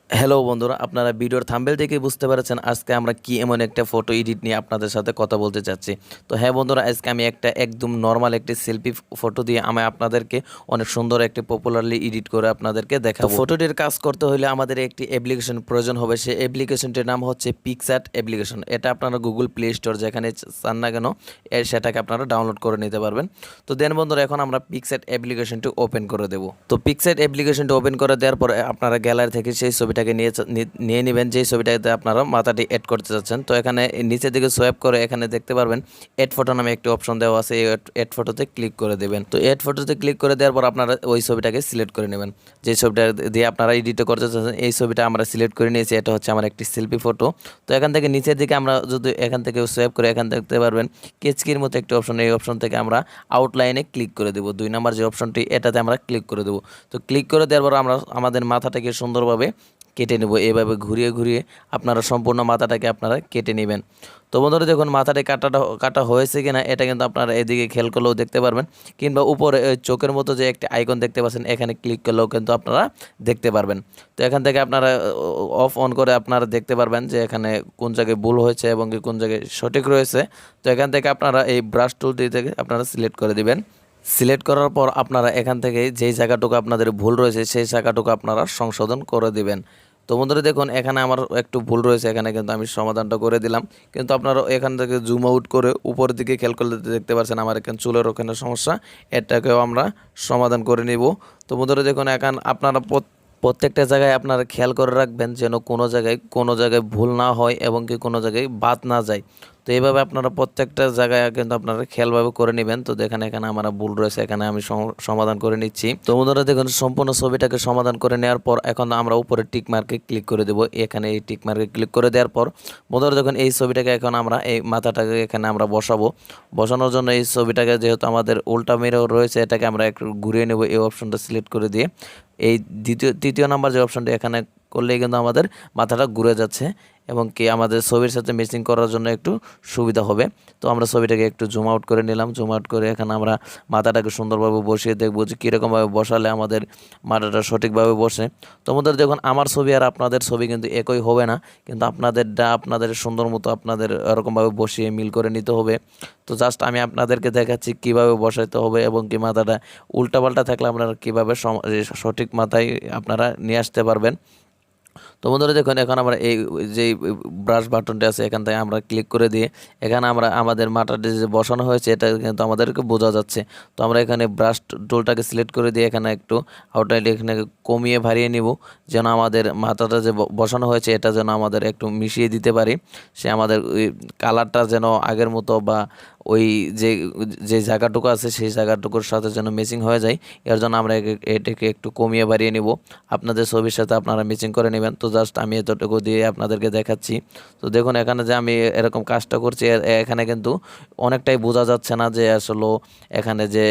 Hello বন্ধুরা, আপনারা ভিডিওর থাম্বনেল থেকে বুঝতে পারছেন আজকে আমরা কি এমন একটা ফটো এডিট নিয়ে আপনাদের সাথে কথা বলতে চাচ্ছি। তো হ্যাঁ বন্ধুরা, আজকে আমি একটা একদম নর্মাল একটি সেলফি ফটো দিয়ে আমি আপনাদেরকে অনেক সুন্দর একটি পপুলারলি এডিট করে আপনাদেরকে দেখাবো। ফটোটির কাজ করতে হলে আমাদের একটি অ্যাপ্লিকেশন প্রয়োজন হবে। সেই অ্যাপ্লিকেশনটির নাম হচ্ছে PicsArt অ্যাপ্লিকেশন। এটা আপনারা গুগল প্লে স্টোর যেখানে চান না কেন সেটাকে আপনারা ডাউনলোড করে নিতে পারবেন। তো দেন বন্ধুরা, এখন আমরা PicsArt অ্যাপ্লিকেশনটি ওপেন করে দেবো। তো PicsArt অ্যাপ্লিকেশনটি ওপেন করে দেওয়ার পরে আপনারা গ্যালারি থেকে সেই ছবিটাকে নিয়ে নেবেন, যেই ছবিটাতে আপনারা মাথাটি অ্যাড করতে চাচ্ছেন। তো এখানে নিচের দিকে সোয়াইপ করে এখানে দেখতে পারবেন অ্যাড ফটো নামে একটি অপশন দেওয়া আছে। এই অ্যাড ফটোতে ক্লিক করে দেবেন। তো অ্যাড ফটোতে ক্লিক করে দেওয়ার পর আপনারা ওই ছবিটাকে সিলেক্ট করে নেবেন, যে ছবিটা দিয়ে আপনারা এডিট করতে চাচ্ছেন। এই ছবিটা আমরা সিলেক্ট করে নিয়েছি, এটা হচ্ছে আমার একটি সেলফি ফটো। তো এখান থেকে নিচের দিকে আমরা যদি এখান থেকে সোয়াইপ করে এখান দেখতে পারবেন কেচকির মতো একটি অপশন। এই অপশন থেকে আমরা আউটলাইনে ক্লিক করে দেবো। 2 নম্বর যে অপশনটি, এটাতে আমরা ক্লিক করে দেবো। তো ক্লিক করে দেওয়ার পর আমরা আমাদের মাথাটাকে সুন্দরভাবে কেটে নেব। এভাবে ঘুরিয়ে ঘুরিয়ে আপনারা সম্পূর্ণ মাথাটাকে আপনারা কেটে নেবেন। তো বন্ধুরা দেখুন মাথাটা কাটা হয়েছে কিনা এটা কিন্তু আপনারা এদিকে খেয়াল করলেও দেখতে পারবেন, কিংবা উপরে চোখের মতো যে একটি আইকন দেখতে পাচ্ছেন এখানে ক্লিক করলেও কিন্তু আপনারা দেখতে পারবেন। তো এখান থেকে আপনারা অফ অন করে আপনারা দেখতে পারবেন যে এখানে কোন জায়গায় ভুল হয়েছে এবং কোন জায়গায় সঠিক রয়েছে। তো এখান থেকে আপনারা এই ব্রাশ টুলটি থেকে আপনারা সিলেক্ট করে দিবেন। সিলেক্ট করার পর আপনারা এখান থেকে যেই জায়গাটুকু আপনাদের ভুল রয়েছে সেই জায়গাটুকু আপনারা সংশোধন করে দিবেন। তো বন্ধুরা দেখুন এখানে আমার একটু ভুল রয়েছে, এখানে কিন্তু আমি সমাধানটা করে দিলাম। কিন্তু আপনারা এখান থেকে জুম আউট করে উপরের দিকে খেয়াল করলে দেখতে পাচ্ছেন আমার এখানে চুলের ওখানে সমস্যা, এটাকেও আমরা সমাধান করে নিব। তো বন্ধুরা দেখুন এখন আপনারা প্রত্যেকটা জায়গায় আপনারা খেয়াল করে রাখবেন যেন কোনো জায়গায় ভুল না হয় এবং কি কোনো জায়গায় বাদ না যায়। তো এইভাবে আপনারা প্রত্যেকটা জায়গায় কিন্তু আপনারা খেয়ালভাবে করে নেবেন। তো দেখেন এখানে আমার ভুল রয়েছে, এখানে আমি সমাধান করে নিচ্ছি। তো বন্ধুরা দেখুন সম্পূর্ণ ছবিটাকে সমাধান করে নেওয়ার পর এখন আমরা উপরে টিক মার্কে ক্লিক করে দেবো। এখানে এই টিক মার্কে ক্লিক করে দেওয়ার পর বন্ধুরা দেখুন এই ছবিটাকে এখন আমরা এই মাথাটাকে এখানে আমরা বসাবো। বসানোর জন্য এই ছবিটাকে যেহেতু আমাদের উল্টা মেরেও রয়েছে, এটাকে আমরা একটু ঘুরিয়ে নেব। এই অপশনটা সিলেক্ট করে দিয়ে এই তৃতীয় নাম্বার যে অপশনটা এখানে করলেই কিন্তু আমাদের মাথাটা ঘুরে যাচ্ছে এবং কি আমাদের ছবির সাথে ম্যাচিং করার জন্য একটু সুবিধা হবে। তো আমরা ছবিটাকে একটু জুম আউট করে নিলাম। জুম আউট করে এখানে আমরা মাথাটাকে সুন্দরভাবে বসিয়ে দেখবো যে কীরকমভাবে বসালে আমাদের মাথাটা সঠিকভাবে বসে। তো আমাদের দেখুন আমার ছবি আর আপনাদের ছবি কিন্তু একই হবে না, কিন্তু আপনাদেরটা আপনাদের সুন্দর মতো আপনাদের এরকমভাবে বসিয়ে মিল করে নিতে হবে। তো জাস্ট আমি আপনাদেরকে দেখাচ্ছি কিভাবে বসাইতে হবে এবং কি মাথাটা উল্টাপাল্টা থাকলে আপনারা কীভাবে সঠিক মাথায় আপনারা নিয়ে আসতে পারবেন। তো বন্ধুরা দেখুন এখন আমরা এই যে ব্রাশ বাটনটা আছে এখান থেকে আমরা ক্লিক করে দিয়ে এখানে আমরা আমাদের মাথাটা যে বসানো হয়েছে এটা কিন্তু আমাদেরকে বোঝা যাচ্ছে। তো আমরা এখানে ব্রাশ টুলটাকে সিলেক্ট করে দিয়ে এখানে একটু আউটলাইন এখানে কমিয়ে ভারিয়ে নিব, যেন আমাদের মাথাটা যে বসানো হয়েছে এটা যেন আমাদের একটু মিশিয়ে দিতে পারি। সে আমাদের ওই কালারটা যেন আগের মতো বা ওই যে যে জায়গাটুকু আছে সেই জায়গাটুকুর সাথে যেন ম্যাচিং হয়ে যায়, এর জন্য আমরা এটাকে একটু কমিয়ে বাড়িয়ে নিব। আপনাদের ছবির সাথে আপনারা ম্যাচিং করে নেবেন। তো জাস্ট আমি এতটুকু দিয়ে আপনাদেরকে দেখাচ্ছি। তো দেখুন এখানে যে আমি এরকম কাজটা করছি এখানে কিন্তু অনেকটাই বোঝা যাচ্ছে না যে আসলে এখানে যে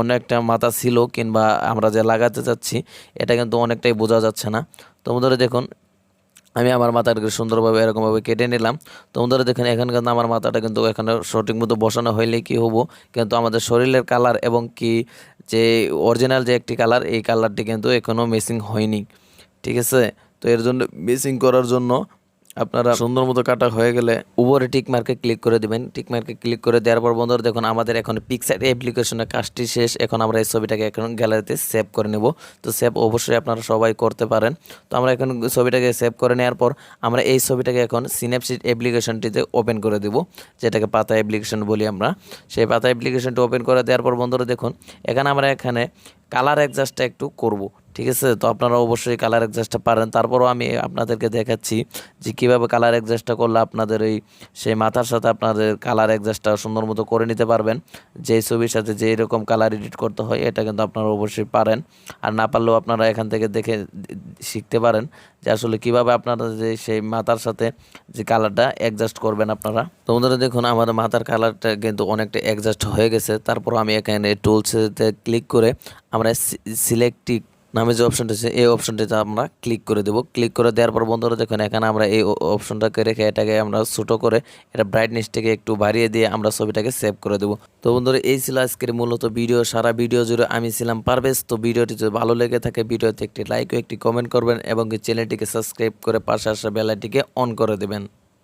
অনেকটা মাথা ছিল কিংবা আমরা যে লাগাতে চাচ্ছি এটা কিন্তু অনেকটাই বোঝা যাচ্ছে না। তো বন্ধুরা দেখুন আমি আমার মাথাটাকে সুন্দরভাবে এরকমভাবে কেটে নিলাম। তো বন্ধুরা দেখেন এখানে কিন্তু আমার মাথাটা কিন্তু এখানে সঠিক মতো বসানো হইলে কি হবো, কিন্তু আমাদের শরীরের কালার এবং কি যে অরিজিনাল যে একটি কালার এই কালারটি কিন্তু এখনও মিসিং হয়নি। ঠিক আছে, তো এর জন্য মিসিং করার জন্য আপনারা সুন্দর মতো কাটা হয়ে গেলে উপরে টিক মার্কে ক্লিক করে দেবেন। টিক মার্কে ক্লিক করে দেওয়ার পর বন্ধুরা দেখুন আমাদের এখন পিকচার অ্যাপ্লিকেশনের কাজটি শেষ। এখন আমরা এই ছবিটাকে এখন গ্যালারিতে সেভ করে নেব। তো সেভ অবশ্যই আপনারা সবাই করতে পারেন। তো আমরা এখন ছবিটাকে সেভ করে নেওয়ার পর আমরা এই ছবিটাকে এখন সিন্যাপসিড অ্যাপ্লিকেশনটিতে ওপেন করে দেব, যেটাকে পাতা অ্যাপ্লিকেশন বলি আমরা। সেই পাতা অ্যাপ্লিকেশনটি ওপেন করে দেওয়ার পর বন্ধুরা দেখুন এখানে কালার অ্যাডজাস্টটা একটু করব। ঠিক আছে, তো আপনারা অবশ্যই কালার অ্যাডজাস্টটা পারেন। তারপরও আমি আপনাদেরকে দেখাচ্ছি যে কীভাবে কালার অ্যাডজাস্টটা করলে আপনাদের সেই মাথার সাথে আপনাদের কালার অ্যাডজাস্টটা সুন্দর মতো করে নিতে পারবেন। যেই ছবির সাথে যেই রকম কালার এডিট করতে হয় এটা কিন্তু আপনারা অবশ্যই পারেন। আর না পারলেও আপনারা এখান থেকে দেখে শিখতে পারেন যে আসলে কীভাবে আপনারা যে সেই মাথার সাথে যে কালারটা অ্যাডজাস্ট করবেন আপনারা। তো বন্ধুরা দেখুন আমাদের মাথার কালারটা কিন্তু অনেকটা অ্যাডজাস্ট হয়ে গেছে। তারপর আমি এখানে টুলসেতে ক্লিক করে আমরা নামে যে অপশনটা আছে এই অপশনটিতে আমরা ক্লিক করে দেবো। ক্লিক করে দেওয়ার পর বন্ধুরা দেখুন এখানে আমরা এই অপশনটাকে রেখে এটাকে আমরা ছোটো করে এটা ব্রাইটনেসটাকে একটু বাড়িয়ে দিয়ে আমরা ছবিটাকে সেভ করে দেবো। তো বন্ধুরা এই ছিল আজকের মূলত ভিডিও। সারা ভিডিও জুড়ে আমি ছিলাম পারভেজ। তো ভিডিওটি যদি ভালো লেগে থাকে ভিডিওতে একটি লাইক ও একটি কমেন্ট করবেন এবং চ্যানেলটিকে সাবস্ক্রাইব করে পাশে আসা বেল আইকনটিকে অন করে দেবেন।